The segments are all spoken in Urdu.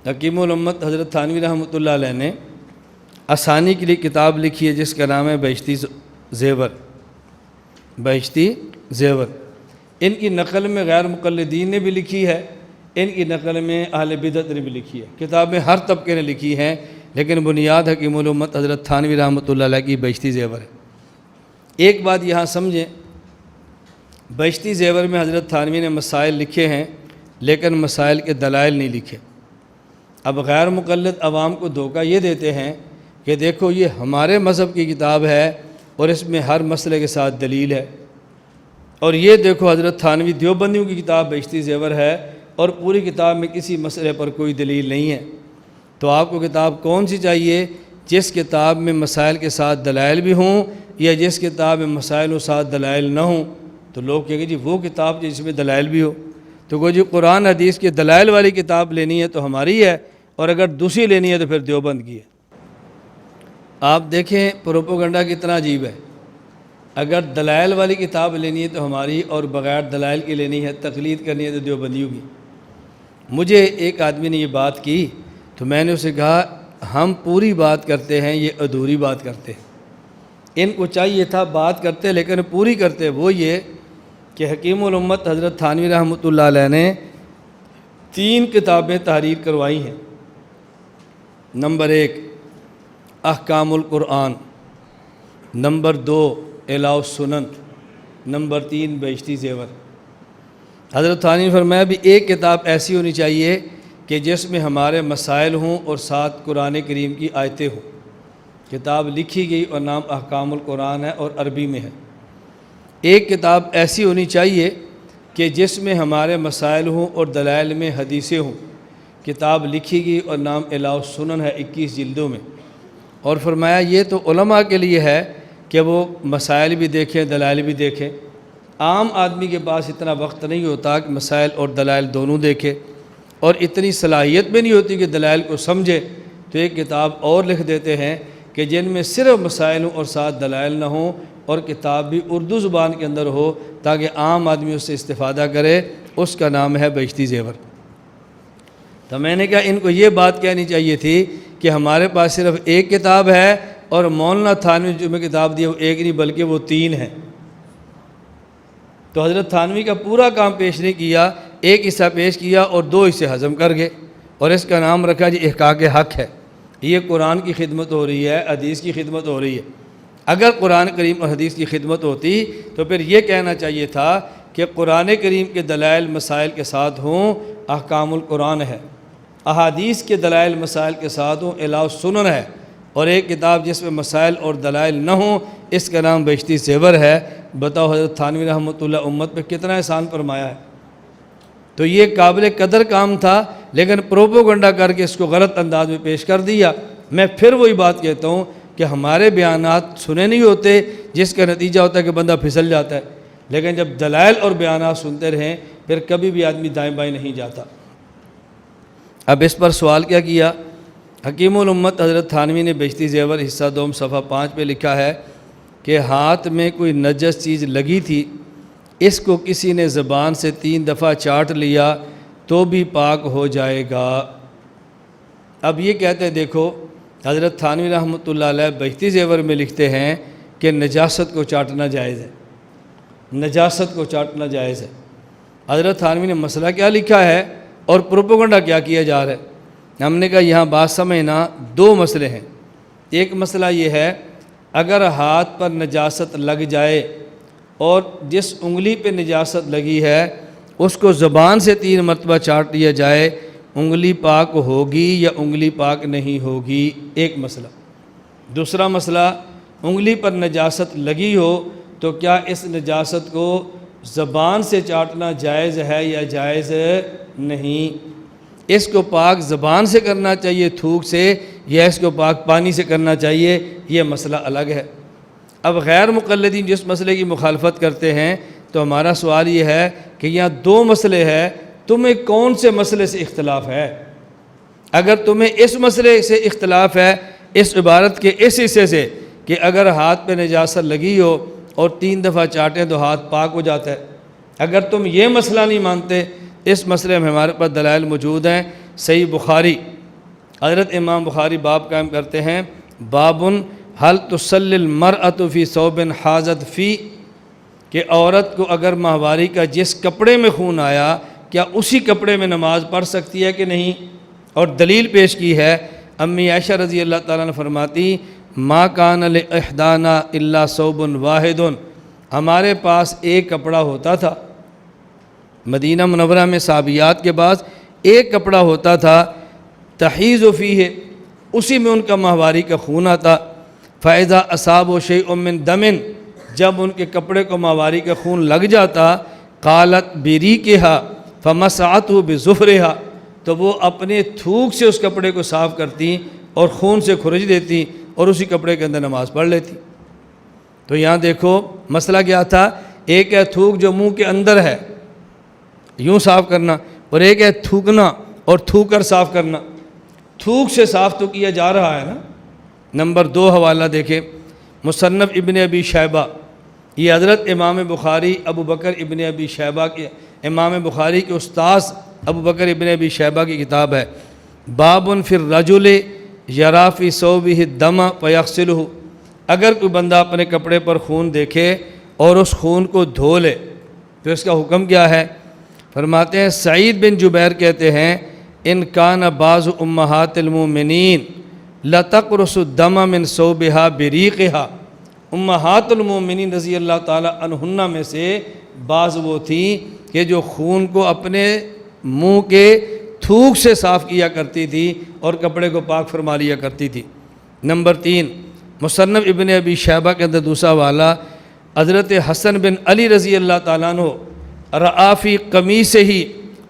حکیم الامت حضرت تھانوی رحمۃ اللہ علیہ نے آسانی کے لیے کتاب لکھی ہے جس کا نام ہے بہشتی زیور۔ بہشتی زیور ان کی نقل میں غیر مقلدین نے بھی لکھی ہے، ان کی نقل میں اہل بدعت نے بھی لکھی ہے، کتابیں ہر طبقے نے لکھی ہیں، لیکن بنیاد حکیم الامت حضرت تھانوی رحمۃ اللہ علیہ کی بہشتی زیور ہے۔ ایک بات یہاں سمجھیں، بہشتی زیور میں حضرت تھانوی نے مسائل لکھے ہیں لیکن مسائل کے دلائل نہیں لکھے۔ اب غیر مقلد عوام کو دھوکہ یہ دیتے ہیں کہ دیکھو یہ ہمارے مذہب کی کتاب ہے اور اس میں ہر مسئلے کے ساتھ دلیل ہے، اور یہ دیکھو حضرت تھانوی دیوبندیوں کی کتاب بہشتی زیور ہے اور پوری کتاب میں کسی مسئلے پر کوئی دلیل نہیں ہے۔ تو آپ کو کتاب کون سی چاہیے؟ جس کتاب میں مسائل کے ساتھ دلائل بھی ہوں یا جس کتاب میں مسائل و ساتھ دلائل نہ ہوں؟ تو لوگ کہیں گے جی وہ کتاب جس میں دلائل بھی ہو، تو کوئی جی قرآن حدیث کے دلائل والی کتاب لینی ہے تو ہماری ہے، اور اگر دوسری لینی ہے تو پھر دیوبند کی ہے۔ آپ دیکھیں پروپوگنڈا کتنا عجیب ہے، اگر دلائل والی کتاب لینی ہے تو ہماری، اور بغیر دلائل کی لینی ہے، تقلید کرنی ہے تو دیوبندیوں کی۔ مجھے ایک آدمی نے یہ بات کی تو میں نے اسے کہا ہم پوری بات کرتے ہیں، یہ ادھوری بات کرتے ہیں۔ ان کو چاہیے تھا بات کرتے لیکن پوری کرتے، وہ یہ کہ حکیم الامت حضرت تھانوی رحمۃ اللہ علیہ نے 3 کتابیں تحریر کروائی ہیں۔ نمبر 1 احکام القرآن، نمبر 2 اعلاء السنن، نمبر 3 بہشتی زیور۔ حضرت تھانوی نے فرمایا بھی ایک کتاب ایسی ہونی چاہیے کہ جس میں ہمارے مسائل ہوں اور ساتھ قرآن کریم کی آیتیں ہوں۔ کتاب لکھی گئی اور نام احکام القرآن ہے اور عربی میں ہے۔ ایک کتاب ایسی ہونی چاہیے کہ جس میں ہمارے مسائل ہوں اور دلائل میں حدیثیں ہوں۔ کتاب لکھی گئی اور نام اعلاء السنن ہے، 21 جلدوں میں۔ اور فرمایا یہ تو علماء کے لیے ہے کہ وہ مسائل بھی دیکھیں دلائل بھی دیکھیں، عام آدمی کے پاس اتنا وقت نہیں ہوتا کہ مسائل اور دلائل دونوں دیکھے، اور اتنی صلاحیت بھی نہیں ہوتی کہ دلائل کو سمجھے، تو ایک کتاب اور لکھ دیتے ہیں کہ جن میں صرف مسائل ہوں اور ساتھ دلائل نہ ہوں، اور کتاب بھی اردو زبان کے اندر ہو تاکہ عام آدمی اس سے استفادہ کرے، اس کا نام ہے بہشتی زیور۔ تو میں نے کہا ان کو یہ بات کہنی چاہیے تھی کہ ہمارے پاس صرف ایک کتاب ہے اور مولانا تھانوی جو میں کتاب دی وہ ایک نہیں بلکہ وہ 3 ہیں۔ تو حضرت تھانوی کا پورا کام پیش نہیں کیا، ایک حصہ پیش کیا اور 2 حصے ہضم کر گئے، اور اس کا نام رکھا جی احقاق حق ہے۔ یہ قرآن کی خدمت ہو رہی ہے، حدیث کی خدمت ہو رہی ہے۔ اگر قرآن کریم اور حدیث کی خدمت ہوتی تو پھر یہ کہنا چاہیے تھا کہ قرآن کریم کے دلائل مسائل کے ساتھ ہوں، احکام القرآن ہے، احادیث کے دلائل مسائل کے ساتھ ہوں، اعلاء السنن ہے، اور ایک کتاب جس میں مسائل اور دلائل نہ ہوں، اس کا نام بہشتی زیور ہے۔ بتاؤ حضرت تھانوی رحمۃ اللہ امت پہ کتنا احسان فرمایا ہے۔ تو یہ قابل قدر کام تھا، لیکن پروپوگنڈا کر کے اس کو غلط انداز میں پیش کر دیا۔ میں پھر وہی بات کہتا ہوں کہ ہمارے بیانات سنے نہیں ہوتے، جس کا نتیجہ ہوتا ہے کہ بندہ پھسل جاتا ہے، لیکن جب دلائل اور بیانات سنتے رہیں پھر کبھی بھی آدمی دائیں بائیں نہیں جاتا۔ اب اس پر سوال کیا حکیم الامت حضرت تھانوی نے بہشتی زیور حصہ 2 صفحہ 5 پہ لکھا ہے کہ ہاتھ میں کوئی نجس چیز لگی تھی، اس کو کسی نے زبان سے 3 دفعہ چاٹ لیا تو بھی پاک ہو جائے گا۔ اب یہ کہتے ہیں دیکھو حضرت تھانوی رحمۃ اللہ علیہ بہشتی زیور میں لکھتے ہیں کہ نجاست کو چاٹنا جائز ہے، نجاست کو چاٹنا جائز ہے۔ حضرت تھانوی نے مسئلہ کیا لکھا ہے اور پروپوگنڈا کیا کیا جا رہا ہے؟ ہم نے کہا یہاں بات سمجھنا، 2 مسئلے ہیں۔ ایک مسئلہ یہ ہے اگر ہاتھ پر نجاست لگ جائے اور جس انگلی پہ نجاست لگی ہے اس کو زبان سے 3 مرتبہ چاٹ لیا جائے، انگلی پاک ہوگی یا انگلی پاک نہیں ہوگی؟ ایک مسئلہ۔ دوسرا مسئلہ، انگلی پر نجاست لگی ہو تو کیا اس نجاست کو زبان سے چاٹنا جائز ہے یا جائز نہیں؟ اس کو پاک زبان سے کرنا چاہیے تھوک سے یا اس کو پاک پانی سے کرنا چاہیے؟ یہ مسئلہ الگ ہے۔ اب غیر مقلدین جس مسئلے کی مخالفت کرتے ہیں تو ہمارا سوال یہ ہے کہ یہاں 2 مسئلے ہیں، تمہیں کون سے مسئلے سے اختلاف ہے؟ اگر تمہیں اس مسئلے سے اختلاف ہے، اس عبارت کے اس حصے سے کہ اگر ہاتھ پہ نجاست لگی ہو اور 3 دفعہ چاٹیں تو ہاتھ پاک ہو جاتا ہے، اگر تم یہ مسئلہ نہیں مانتے، اس مسئلے میں ہمارے پاس دلائل موجود ہیں۔ صحیح بخاری، حضرت امام بخاری باب قائم کرتے ہیں، بابن حل تصلی المرأۃ فی ثوب حاضت فی، کہ عورت کو اگر ماہواری کا جس کپڑے میں خون آیا کیا اسی کپڑے میں نماز پڑھ سکتی ہے کہ نہیں؟ اور دلیل پیش کی ہے، امی عائشہ رضی اللہ تعالیٰ عنہ فرماتی، ما کان لاحدانا الا ثوب واحد، ہمارے پاس ایک کپڑا ہوتا تھا، مدینہ منورہ میں صحابیات کے پاس ایک کپڑا ہوتا تھا، تحیض فیہ، اسی میں ان کا ماہواری کا خون آتا، فاذا اصابہ شیء من دم، جب ان کے کپڑے کو ماہواری کا خون لگ جاتا، قالت بریقہا فمسحتہ بظفرہا، تو وہ اپنے تھوک سے اس کپڑے کو صاف کرتی اور خون سے کھرچ دیتی اور اسی کپڑے کے اندر نماز پڑھ لیتی۔ تو یہاں دیکھو مسئلہ کیا تھا، ایک ہے تھوک جو منہ کے اندر ہے یوں صاف کرنا، اور ایک ہے تھوکنا اور تھوک کر صاف کرنا۔ تھوک سے صاف تو کیا جا رہا ہے نا۔ نمبر 2 حوالہ دیکھیں، مصنف ابن ابی شیبہ، یہ حضرت امام بخاری ابو بکر ابن ابی شیبہ کے، امام بخاری کے استاذ ابو بکر ابن ابی شیبہ کی کتاب ہے، باب فی الرجل یری فی ثوبہ الدم فیغسلہ، اگر کوئی بندہ اپنے کپڑے پر خون دیکھے اور اس خون کو دھو لے تو اس کا حکم کیا ہے؟ فرماتے ہیں سعید بن جبیر کہتے ہیں، ان کان بعض امہات المومنین لتقرص الدم من ثوبہا بریقہا، امہات المومنین رضی اللہ تعالی عنہن میں سے بعض وہ تھیں کہ جو خون کو اپنے منہ کے تھوک سے صاف کیا کرتی تھی اور کپڑے کو پاک فرما لیا کرتی تھی۔ نمبر 3 مصنف ابن ابی شیبہ کے اندر دوسرا والا، حضرت حسن بن علی رضی اللہ تعالیٰ عنہ رآ فی قمیصہ ہی،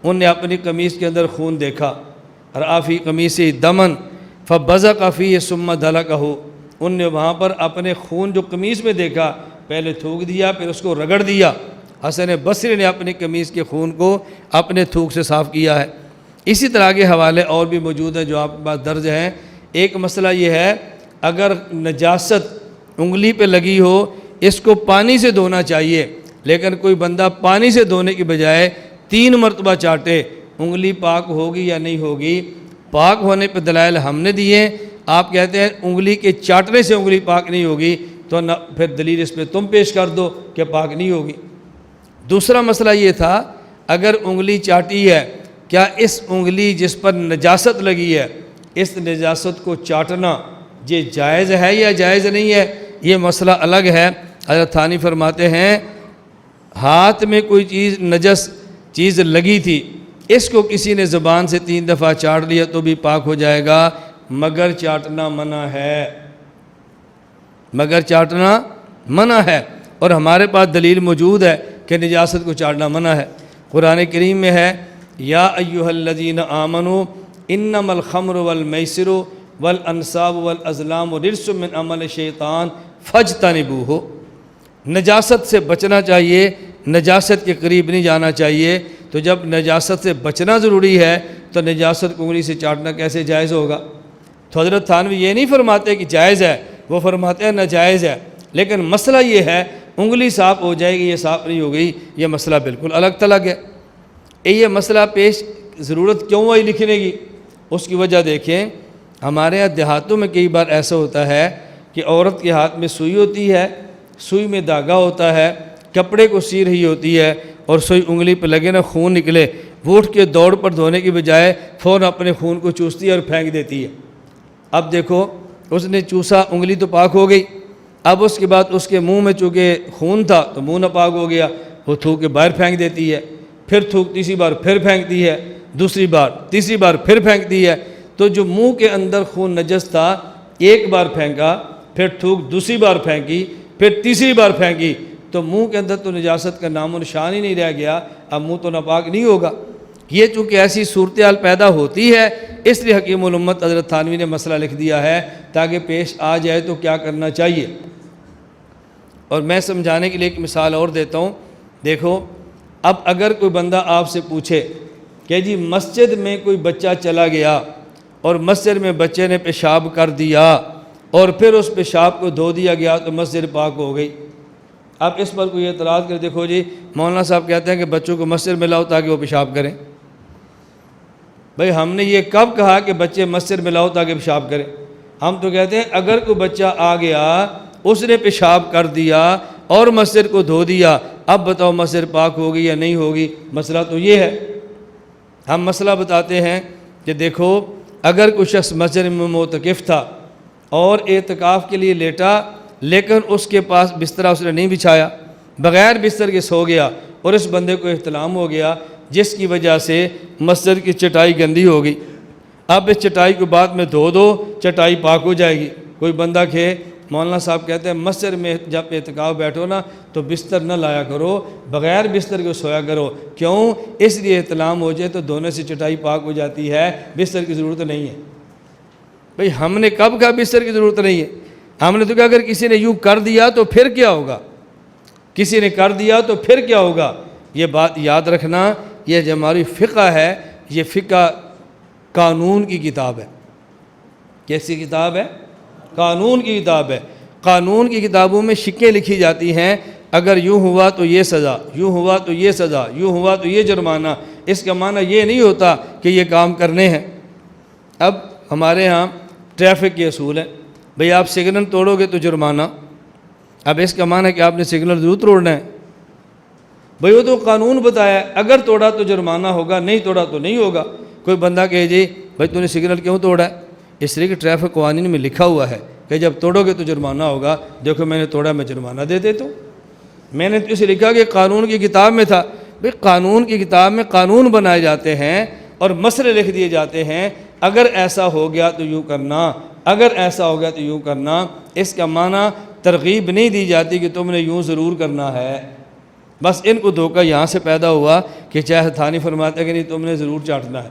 ان نے اپنی قمیص کے اندر خون دیکھا، رآ فی قمیصہ دمن فبزق فیہ ثم دلکہ، ان نے وہاں پر اپنے خون جو قمیص میں دیکھا پہلے تھوک دیا پھر اس کو رگڑ دیا۔ حسن بصری نے اپنی قمیص کے خون کو اپنے تھوک سے صاف کیا ہے۔ اسی طرح کے حوالے اور بھی موجود ہیں جو آپ کے پاس درج ہیں۔ ایک مسئلہ یہ ہے، اگر نجاست انگلی پہ لگی ہو اس کو پانی سے دھونا چاہیے، لیکن کوئی بندہ پانی سے دھونے کی بجائے 3 مرتبہ چاٹے، انگلی پاک ہوگی یا نہیں ہوگی؟ پاک ہونے پہ دلائل ہم نے دیے، آپ کہتے ہیں انگلی کے چاٹنے سے انگلی پاک نہیں ہوگی، تو نہ پھر دلیل اس پہ تم پیش کر دو کہ پاک نہیں ہوگی۔ دوسرا مسئلہ یہ تھا، اگر انگلی چاٹی ہے، کیا اس انگلی جس پر نجاست لگی ہے اس نجاست کو چاٹنا یہ جائز ہے یا جائز نہیں ہے؟ یہ مسئلہ الگ ہے۔ حضرت تھانی فرماتے ہیں ہاتھ میں کوئی چیز نجس چیز لگی تھی، اس کو کسی نے زبان سے 3 دفعہ چاٹ لیا تو بھی پاک ہو جائے گا، مگر چاٹنا منع ہے، مگر چاٹنا منع ہے۔ اور ہمارے پاس دلیل موجود ہے کہ نجاست کو چاٹنا منع ہے۔ قرآن کریم میں ہے، یا ایھا الذین آمنوا انما الخمر والمیسر والانصاب والازلام رجس من عمل الشیطان فاجتنبوہ، نجاست سے بچنا چاہیے، نجاست کے قریب نہیں جانا چاہیے۔ تو جب نجاست سے بچنا ضروری ہے تو نجاست کو انگلی سے چاٹنا کیسے جائز ہوگا؟ تو حضرت تھانوی یہ نہیں فرماتے کہ جائز ہے، وہ فرماتے ہیں ناجائز ہے، لیکن مسئلہ یہ ہے انگلی صاف ہو جائے گی یا صاف نہیں ہو گئی، یہ مسئلہ بالکل الگ تلگ ہے۔ یہ مسئلہ پیش ضرورت کیوں آئی لکھنے کی؟ اس کی وجہ دیکھیں، ہمارے یہاں دیہاتوں میں کئی بار ایسا ہوتا ہے کہ عورت کے ہاتھ میں سوئی ہوتی ہے، سوئی میں دھاگا ہوتا ہے، کپڑے کو سی رہی ہوتی ہے اور سوئی انگلی پہ لگے نا خون نکلے، وہ اٹھ کے دوڑ پر دھونے کی بجائے فوراً اپنے خون کو چوستی ہے اور پھینک دیتی ہے۔ اب دیکھو اس نے چوسا، انگلی تو پاک ہو گئی، اب اس کے بعد اس کے منہ میں چونکہ خون تھا تو منہ ناپاک ہو گیا، وہ تھوک کے باہر پھینک دیتی ہے، پھر تھوک تیسری بار پھر پھینکتی ہے، دوسری بار تیسری بار پھر پھینکتی ہے۔ تو جو منہ کے اندر خون نجس تھا ایک بار پھینکا، پھر تھوک دوسری بار پھینکی، پھر تیسری بار پھینکی، تو منہ کے اندر تو نجاست کا نام و نشان ہی نہیں رہ گیا، اب منہ تو ناپاک نہیں ہوگا۔ یہ چونکہ ایسی صورتحال پیدا ہوتی ہے اس لیے حکیم الامت حضرت تھانوی نے مسئلہ لکھ دیا ہے تاکہ پیش آ جائے تو کیا کرنا چاہیے۔ اور میں سمجھانے کے لیے ایک مثال اور دیتا ہوں، دیکھو اب اگر کوئی بندہ آپ سے پوچھے کہ جی مسجد میں کوئی بچہ چلا گیا اور مسجد میں بچے نے پیشاب کر دیا اور پھر اس پیشاب کو دھو دیا گیا تو مسجد پاک ہو گئی، اب اس پر کوئی اعتراض کرے، دیکھو جی مولانا صاحب کہتے ہیں کہ بچوں کو مسجد میں لاؤ تاکہ وہ پیشاب کریں، بھئی ہم نے یہ کب کہا کہ بچے مسجد میں لاؤ تاکہ پیشاب کریں؟ ہم تو کہتے ہیں اگر کوئی بچہ آ گیا، اس نے پیشاب کر دیا اور مسجد کو دھو دیا، اب بتاؤ مسجد پاک ہوگی یا نہیں ہوگی؟ مسئلہ تو یہ ہے۔ ہم مسئلہ بتاتے ہیں کہ دیکھو، اگر کوئی شخص مسجد میں معتکف تھا اور اعتکاف کے لیے لیٹا، لیکن اس کے پاس بستر اس نے نہیں بچھایا، بغیر بستر کے سو گیا، اور اس بندے کو احتلام ہو گیا جس کی وجہ سے مسجد کی چٹائی گندی ہو گئی، اب اس چٹائی کو بعد میں دھو دو، چٹائی پاک ہو جائے گی۔ کوئی بندہ کہ مولانا صاحب کہتے ہیں مسجد میں جب اعتکاف بیٹھو نا تو بستر نہ لایا کرو، بغیر بستر کے سویا کرو۔ کیوں؟ اس لیے احتلام ہو جائے تو دھونے سے چٹائی پاک ہو جاتی ہے، بستر کی ضرورت نہیں ہے۔ بھئی ہم نے کب کہا بستر کی ضرورت نہیں ہے؟ ہم نے تو کہا اگر کسی نے یوں کر دیا تو پھر کیا ہوگا؟ کسی نے کر دیا تو پھر کیا ہوگا؟ یہ بات یاد رکھنا، یہ جو ہماری فقہ ہے، یہ فقہ قانون کی کتاب ہے۔ کیسی کتاب ہے؟ قانون کی کتاب ہے۔ قانون کی کتابوں میں شکیں لکھی جاتی ہیں، اگر یوں ہوا تو یہ سزا، یوں ہوا تو یہ سزا، یوں ہوا تو یہ جرمانہ۔ اس کا معنی یہ نہیں ہوتا کہ یہ کام کرنے ہیں۔ اب ہمارے ہاں ٹریفک کے اصول ہیں، بھئی آپ سگنل توڑو گے تو جرمانہ۔ اب اس کا معنی ہے کہ آپ نے سگنل ضرور توڑنا ہے؟ بھئی وہ تو قانون بتایا ہے، اگر توڑا تو جرمانہ ہوگا، نہیں توڑا تو نہیں ہوگا۔ کوئی بندہ کہے جی بھئی تو نے سگنل کیوں توڑا ہے؟ اس لیے کہ ٹریفک قوانین میں لکھا ہوا ہے کہ جب توڑو گے تو جرمانہ ہوگا۔ دیکھو میں نے توڑا، میں جرمانہ دے دیتا ہوں۔ میں نے تو اسے لکھا کہ قانون کی کتاب میں تھا۔ بھئی قانون کی کتاب میں قانون بنائے جاتے ہیں اور مسئلے لکھ دیے جاتے ہیں، اگر ایسا ہو گیا تو یوں کرنا، اگر ایسا ہو گیا تو یوں کرنا۔ اس کا معنی ترغیب نہیں دی جاتی کہ تم نے یوں ضرور کرنا ہے۔ بس ان کو دھوکہ یہاں سے پیدا ہوا کہ چاہے تھانی فرماتے کہ نہیں تم نے ضرور چاٹنا ہے۔